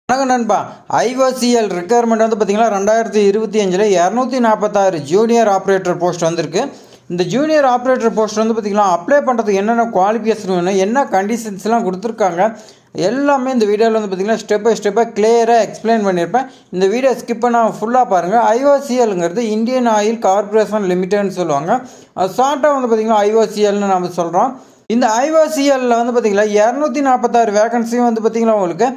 வணக்கம் நண்பா. IOCL requirement வந்து பார்த்தீங்கன்னா 2025 246 ஜூனியர் ஆப்ரேட்டர் போஸ்ட் வந்திருக்கு. இந்த ஜூனியர் ஆப்ரேட்டர் போஸ்ட் வந்து பார்த்தீங்கன்னா அப்ளை பண்ணுறதுக்கு என்னென்ன குவாலிஃபிகேஷன் வேணும், என்ன கண்டிஷன்ஸ்லாம் கொடுத்துருக்காங்க, எல்லாமே இந்த வீடியோவில் வந்து பார்த்தீங்கன்னா ஸ்டெப் பை ஸ்டெப்பாக கிளியராக எக்ஸ்பிளைன் பண்ணியிருப்பேன். இந்த வீடியோ ஸ்கிப் பண்ணால் ஃபுல்லாக பாருங்கள். ஐஓசிஎல்ங்கிறது இந்தியன் ஆயில் கார்பரேஷன் லிமிடெட்னு சொல்லுவாங்க. அது ஷார்ட்டாக வந்து பார்த்தீங்கன்னா ஐஓசிஎல்னு நம்ம சொல்கிறோம். இந்த ஐஓசிஎல்லில் வந்து பார்த்தீங்கன்னா 246 வேகன்சியும் வந்து பார்த்தீங்கன்னா உங்களுக்கு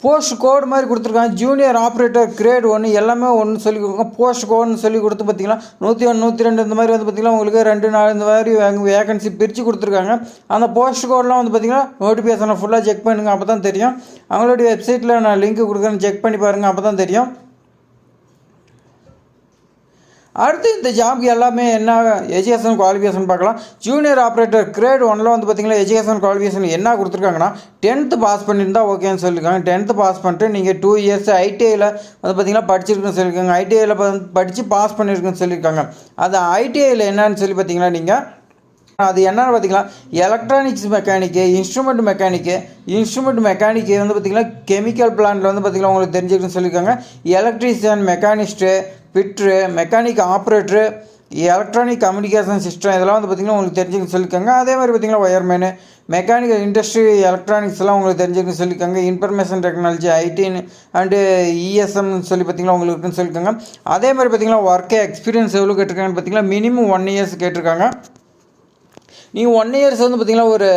போஸ்ட் கோடு மாதிரி கொடுத்துருக்காங்க. ஜூனியர் ஆப்ரேட்டர் கிரேட் 1 எல்லாமே ஒன்று சொல்லி கொடுக்குறோம். போஸ்ட் கோடுன்னு சொல்லி கொடுத்து பார்த்தீங்கன்னா 101 102 இந்த மாதிரி வந்து பார்த்திங்கன்னா உங்களுக்கு 2 4 இந்த மாதிரி வேகன்சி பிரித்து கொடுத்துருக்காங்க. அந்த போஸ்ட் கோடெலாம் வந்து பார்த்திங்கன்னா நோட்டிஃபிகேஷனை ஃபுல்லாக செக் பண்ணுங்கள், அப்போ தான் தெரியும். அவங்களுடைய வெப்சைட்டில் நான் லிங்க் கொடுக்குறேன்னு செக் பண்ணி பாருங்கள், அப்போ தான் தெரியும். அடுத்து இந்த ஜாப்க்கு எல்லாமே என்ன எஜுகேஷன் குவாலிஃபிகேஷன் பார்க்கலாம். ஜூனியர் ஆப்ரேட்டர் கிரேட் 1 வந்து பார்த்திங்கன்னா எஜுகேஷன் குவாலிஃபிகேஷன் என்ன கொடுத்துருக்காங்கன்னா 10th பாஸ் பண்ணியிருந்தால் ஓகேன்னு சொல்லியிருக்காங்க. 10th பாஸ் பண்ணிட்டு நீங்கள் 2 years ஐடிஐயில் வந்து பார்த்திங்கன்னா படிச்சிருக்குன்னு சொல்லியிருக்காங்க. ஐடிஐயில் படித்து பாஸ் பண்ணியிருக்குன்னு சொல்லியிருக்காங்க. அது ஐடிஐயில் என்னன்னு சொல்லி பார்த்தீங்கன்னா நீங்கள் அது என்னென்னு பார்த்தீங்கன்னா எலக்ட்ரானிக்ஸ் மெக்கானிக்கு, இன்ஸ்ட்ருமெண்ட் மெக்கானிக்கு வந்து பார்த்திங்கன்னா கெமிக்கல் பிளான்ட்டில் வந்து பார்த்திங்கன்னா உங்களுக்கு தெரிஞ்சுக்கணும்னு சொல்லியிருக்காங்க. Electrician, machinist, fitter, mechanic operator, electronic communication system இதெல்லாம் வந்து பார்த்திங்கன்னா உங்களுக்கு தெரிஞ்சுக்கணும்னு சொல்லியிருக்காங்க. அதே மாதிரி பார்த்திங்கன்னா ஒயர்மேனு, மெக்கானிக்கல் இண்டஸ்ட்ரி எலக்ட்ரானிக்ஸ்லாம் உங்களுக்கு தெரிஞ்சுக்கணும்னு சொல்லியிருக்காங்க. இன்ஃபர்மேஷன் டெக்னாலஜி, ஐடின்னு அண்டு இஎஸ்எம்னு சொல்லி பார்த்திங்கன்னா உங்களுக்கு இருக்குன்னு சொல்லியிருக்காங்க. அதே மாதிரி பார்த்திங்கன்னா ஒர்க்கே எக்ஸ்பீரியன்ஸ் எவ்வளோ கேட்டிருக்காங்கன்னு பார்த்திங்கன்னா மினிமம் 1 years கேட்டிருக்காங்க. நீங்கள் 1 years வந்து பார்த்திங்கன்னா ஒரு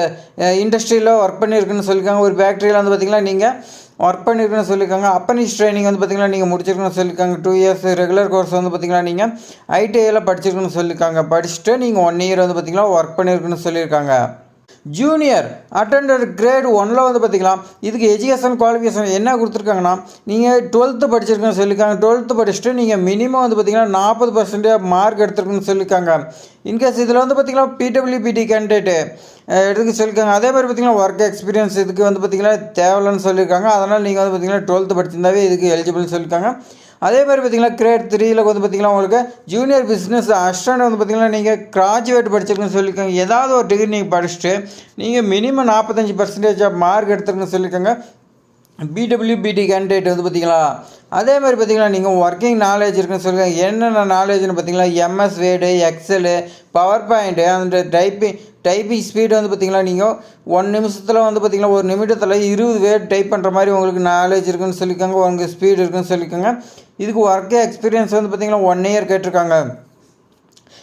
இண்டஸ்ட்ரியில் ஒர்க் பண்ணியிருக்குன்னு சொல்லியிருக்காங்க. ஒரு ஃபேக்ட்ரியில் வந்து பார்த்திங்கன்னா நீங்கள் ஒர்க் பண்ணியிருக்குன்னு சொல்லியிருக்காங்க. அப்பனிஸ் ட்ரைனிங் வந்து பார்த்திங்கன்னா நீங்கள் முடிச்சிருக்குன்னு சொல்லியிருக்காங்க. 2 years ரெகுலர் கோர்ஸ் வந்து பார்த்திங்கன்னா நீங்கள் ஐடிஐயில் படிச்சிருக்குன்னு சொல்லியிருக்காங்க. படிச்சுட்டு நீங்கள் 1 year வந்து பார்த்திங்கன்னா ஒர்க் பண்ணியிருக்குன்னு சொல்லியிருக்காங்க. ஜூனியர் அட்டெண்டர் கிரேட் 1 வந்து பார்த்திங்கன்னா இதுக்கு எஜுகேஷன் குவாலிஃபிகேஷன் என்ன கொடுத்துருக்காங்கன்னா நீங்கள் 12th படிச்சிருக்குன்னு சொல்லியிருக்காங்க. 12th படிச்சுட்டு நீங்கள் மினிமம் வந்து பார்த்திங்கன்னா 40% மார்க் எடுத்துருக்குன்னு சொல்லியிருக்காங்க. இன்கேஸ் இதில் வந்து பார்த்திங்கன்னா பிடபிள்யூபிடி கேண்டிடேட்டு எடுத்துக்க சொல்லியிருக்காங்க. அதே மாதிரி பார்த்திங்கன்னா ஒர்க் எக்ஸ்பீரியன்ஸ் இதுக்கு வந்து பார்த்திங்கன்னா தேவையில்லைன்னு சொல்லியிருக்காங்க. அதனால் நீங்கள் வந்து பார்த்திங்கன்னா 12th படிச்சிருந்தாவே இதுக்கு எலிஜிபிள்னு சொல்லியிருக்காங்க. அதே மாதிரி பார்த்திங்கன்னா கிரேட் 3 வந்து பார்த்திங்கன்னா உங்களுக்கு ஜூனியர் பிஸ்னஸ் அசிஸ்டன்ட் வந்து பார்த்திங்கன்னா நீங்கள் கிராஜுவேட் படிச்சிருக்குன்னு சொல்லியிருக்காங்க. ஏதாவது ஒரு டிகிரி நீங்கள் படிச்சுட்டு நீங்கள் மினிமம் 45% ஆஃப் மார்க் எடுத்துருக்குன்னு சொல்லியிருக்காங்க. பிடபிள்யூபிடி கேண்டிடேட் வந்து பார்த்திங்களா. அதே மாதிரி பார்த்திங்கன்னா நீங்கள் ஒர்க்கிங் நாலேஜ் இருக்குன்னு சொல்லுங்கள். என்னென்ன நாலேஜ்னு பார்த்திங்கன்னா MS word, Excel, power point, அந்த டைப்பிங் ஸ்பீடு வந்து பார்த்திங்கன்னா நீங்கள் 1 நிமிஷத்தில் வந்து பார்த்திங்கன்னா 1 நிமிடத்தில் 20 வேர்டு டைப் பண்ணுற மாதிரி உங்களுக்கு நாலேஜ் இருக்குன்னு சொல்லியிருக்காங்க. உங்களுக்கு ஸ்பீடு இருக்குன்னு சொல்லியிருக்காங்க. இதுக்கு ஒர்க்கே எக்ஸ்பீரியன்ஸ் வந்து பார்த்திங்கன்னா 1 year கேட்டிருக்காங்க.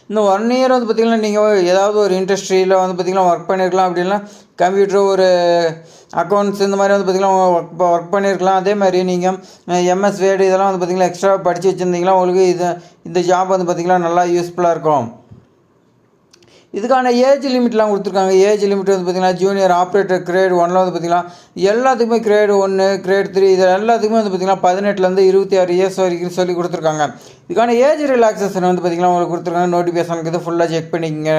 இந்த 1 year வந்து பார்த்திங்கன்னா நீங்கள் ஏதாவது ஒரு இண்டஸ்ட்ரியில் வந்து பார்த்திங்கன்னா ஒர்க் பண்ணியிருக்கலாம். அப்படின்னா கம்ப்யூட்டர், ஒரு அக்கௌண்ட்ஸ் இந்த மாதிரி வந்து பார்த்திங்கன்னா ஒர்க் பண்ணியிருக்கலாம். அதே மாதிரி நீங்கள் எம்எஸ் வேர்டு இதெல்லாம் வந்து பார்த்திங்கன்னா எக்ஸ்ட்ரா படித்து வச்சுருந்தீங்கன்னா உங்களுக்கு இந்த ஜாப் வந்து பார்த்திங்கன்னா நல்லா யூஸ்ஃபுல்லாக இருக்கும். இதுக்கான ஏஜ் லிமிட்லாம் கொடுத்துருக்காங்க. ஏஜ் லிமிட் வந்து பார்த்திங்கன்னா ஜூனியர் ஆப்ரேட்டர் கிரேட் 1 வந்து பார்த்திங்கன்னா எல்லாத்துக்குமே கிரேட் 1, கிரேட் 3 இது எல்லாத்துக்குமே வந்து பார்த்திங்கன்னா 18 26 years வரைக்கும் சொல்லி கொடுத்துருக்காங்க. இதுக்கான ஏஜ் ரிலாக்ஸேஷன் வந்து பார்த்திங்கன்னா உங்களுக்கு கொடுத்துருக்காங்க. நோட்டிஃபிகேஷனுக்கு இது ஃபுல்லாக செக் பண்ணிக்கங்க.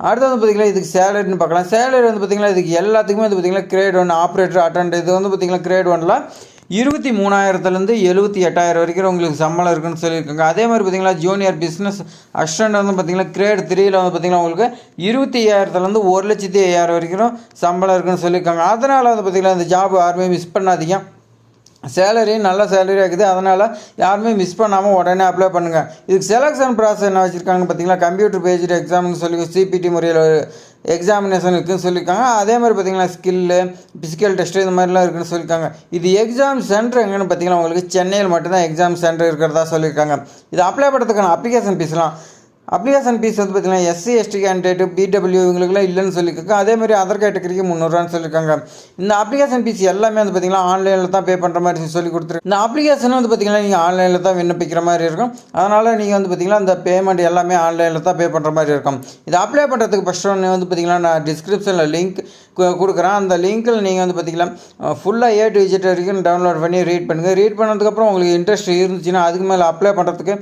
அடுத்து வந்து பார்த்திங்கன்னா இதுக்கு சேலரின்னு பார்க்கலாம். சேலரி வந்து பார்த்திங்கன்னா இதுக்கு எல்லாத்துக்குமே வந்து பார்த்திங்கன்னா கிரேட் 1 ஆப்ரேட்டர் அட்டெண்ட் இது வந்து பார்த்திங்கன்னா கிரேட் 1ல் 23,000 78,000 வரைக்கும் உங்களுக்கு சம்பளம் இருக்குன்னு சொல்லியிருக்காங்க. அதே மாதிரி பார்த்திங்கன்னா ஜூனியர் பிஸ்னஸ் அசிஸ்டன்ட் வந்து பார்த்திங்கன்னா கிரேட் 3 வந்து பார்த்திங்கன்னா உங்களுக்கு 25,000 1,05,000 வரைக்கும் சம்பளம் இருக்குன்னு சொல்லியிருக்காங்க. அதனால் வந்து பார்த்திங்கன்னா இந்த ஜாப் யாருமே மிஸ் பண்ணாதீங்க. சேலரி நல்ல சேலரி இருக்குது. அதனால் யாருமே மிஸ் பண்ணாமல் உடனே அப்ளை பண்ணுங்கள். இதுக்கு செலெக்ஷன் ப்ராசஸ் என்ன வச்சுருக்காங்கன்னு பார்த்திங்கன்னா கம்ப்யூட்டர் பேஸ்டு எக்ஸாம்னு சொல்லி சிபிடி முறையில் எக்ஸாமினேஷன் இருக்குதுன்னு சொல்லியிருக்காங்க. அதே மாதிரி பார்த்திங்கன்னா ஸ்கில்லு, ஃபிசிக்கல் டெஸ்ட்டு இந்த மாதிரிலாம் இருக்குதுன்னு சொல்லியிருக்காங்க. இது எக்ஸாம் சென்டர் எங்கன்னு பார்த்திங்கன்னா உங்களுக்கு சென்னையில் மட்டும்தான் எக்ஸாம் சென்டர் இருக்கிறதா சொல்லியிருக்காங்க. இது அப்ளை பண்ணுறதுக்கான அப்ளிகேஷன் ஃபீஸ் வந்து பார்த்திங்கன்னா எஸ்சி எஸ்டி கேண்டிடேட்டு பிடபிள்யூ இவங்களுக்குலாம் இல்லைன்னு சொல்லியிருக்காங்க. அதேமாதிரி அதர் கேட்டகரிக்கு 300 சொல்லியிருக்காங்க. இந்த அப்ளிகேஷன் ஃபீஸ் எல்லாமே வந்து பார்த்திங்கன்னா ஆன்லைனில் தான் பே பண்ணுற மாதிரி சொல்லி கொடுத்துருக்கு. இந்த அப்ளிகேஷன் வந்து பார்த்திங்கன்னா நீங்கள் ஆன்லைனில் தான் விண்ணப்பிக்கிற மாதிரி இருக்கும். அதனால் நீங்கள் வந்து பார்த்திங்கன்னா இந்த பேமெண்ட் எல்லாமே ஆன்லைனில் தான் பே பண்ணுற மாதிரி இருக்கும். இது அப்ளை பண்ணுறதுக்கு ஃபஸ்ட் ஒன்று வந்து பார்த்திங்கன்னா நான் டிஸ்கிரிப்ஷனில் லிங்க் கொடுக்குறேன். அந்த லிங்க்கில் நீங்கள் வந்து பார்த்திங்கன்னா ஃபுல்லாக A to Z வரைக்கும் டவுன்லோட் பண்ணி ரீட் பண்ணுங்கள். ரீட் பண்ணதுக்கப்புறம் உங்களுக்கு இன்ட்ரெஸ்ட் இருந்துச்சுன்னா அதுக்கு மேலே அப்ளை பண்ணுறதுக்கு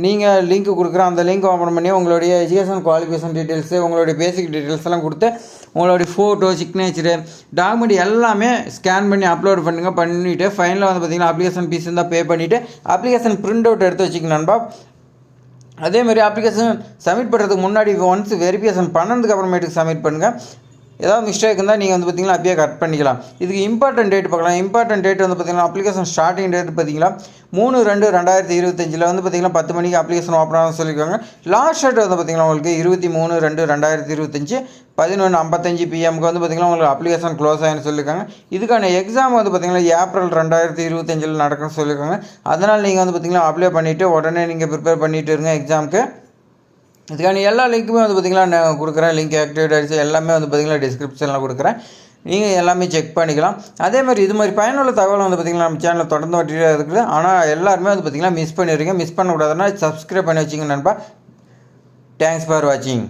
நீங்கள் லிங்க் கொடுக்குறேன். அந்த லிங்க் ஓப்பன் பண்ணி உங்களுடைய எஜுகேஷன் குவாலிஃபிகேஷன் டீட்டெயில்ஸு, உங்களுடைய பேசிக் டீட்டெயில்ஸ் எல்லாம் கொடுத்து உங்களுடைய ஃபோட்டோ, சிக்னேச்சரு, டாக்குமெண்ட் எல்லாமே ஸ்கேன் பண்ணி அப்லோட் பண்ணிவிட்டு ஃபைனலாக வந்து பார்த்திங்கன்னா அப்ளிகேஷன் ஃபீஸ் இருந்தால் பே பண்ணிவிட்டு அப்ளிகேஷன் பிரிண்ட் அவுட் எடுத்து வச்சுக்கணும் நண்பா. அதேமாதிரி அப்ளிகேஷன் சப்மிட் பண்ணுறதுக்கு முன்னாடி ஒன்ஸ் வெரிஃபிகேஷன் பண்ணதுக்கு அப்புறமேட்டுக்கு சப்மிட் பண்ணுங்கள். ஏதாவது மிஸ்டேக் இருந்தால் நீங்கள் வந்து பார்த்திங்கன்னா அப்படியே கட் பண்ணிக்கலாம். இதுக்கு இம்பார்ட்டன்ட் டேட் பார்க்கலாம். இம்பார்ட்டன்ட் டேட் வந்து பார்த்திங்கன்னா அப்ளிகேஷன் ஸ்டார்டிங் டேட் பார்த்திங்கன்னா 3/2/2025 வந்து பார்த்திங்கன்னா 10 மணிக்கு அப்ளிகேஷன் ஓப்பன் ஆகும் சொல்லியிருக்காங்க. லாஸ்ட் டேட் வந்து பார்த்திங்கன்னா உங்களுக்கு 23/2/2025 11:55 PM வந்து பார்த்திங்கன்னா உங்களுக்கு அப்ளிகேஷன் க்ளோஸ் ஆகின்னு சொல்லியிருக்காங்க. இதுக்கான எக்ஸாம் வந்து பார்த்திங்கன்னா ஏப்ரல் 2025 நடக்கும்னு சொல்லியிருக்காங்க. அதனால் நீங்கள் வந்து பார்த்திங்கன்னா அப்ளை பண்ணிவிட்டு உடனே நீங்கள் ப்ரிப்பேர் பண்ணிவிட்டு இருங்க எக்ஸாமுக்கு. இதுக்கான எல்லா லிங்க்குமே வந்து பார்த்திங்கன்னா நான் கொடுக்குறேன். லிங்க் ஆக்டிவேட் ஆகிடுச்சு எல்லாமே வந்து பார்த்திங்கன்னா டிஸ்கிரிப்ஷனில் கொடுக்குறேன். நீங்கள் எல்லாமே செக் பண்ணிக்கலாம். அதே மாதிரி இது மாதிரி பயனுள்ள தகவல் வந்து பார்த்திங்கன்னா நம்ம சேனலில் தொடர்ந்து வட்டியாக இருக்குது. ஆனால் எல்லாருமே வந்து பார்த்திங்கன்னா மிஸ் பண்ணிடுறீங்க. மிஸ் பண்ணக்கூடாதுன்னா சப்ஸ்கிரைப் பண்ணி வச்சிங்க நண்பா. தேங்க்ஸ் ஃபார் வாட்சிங்.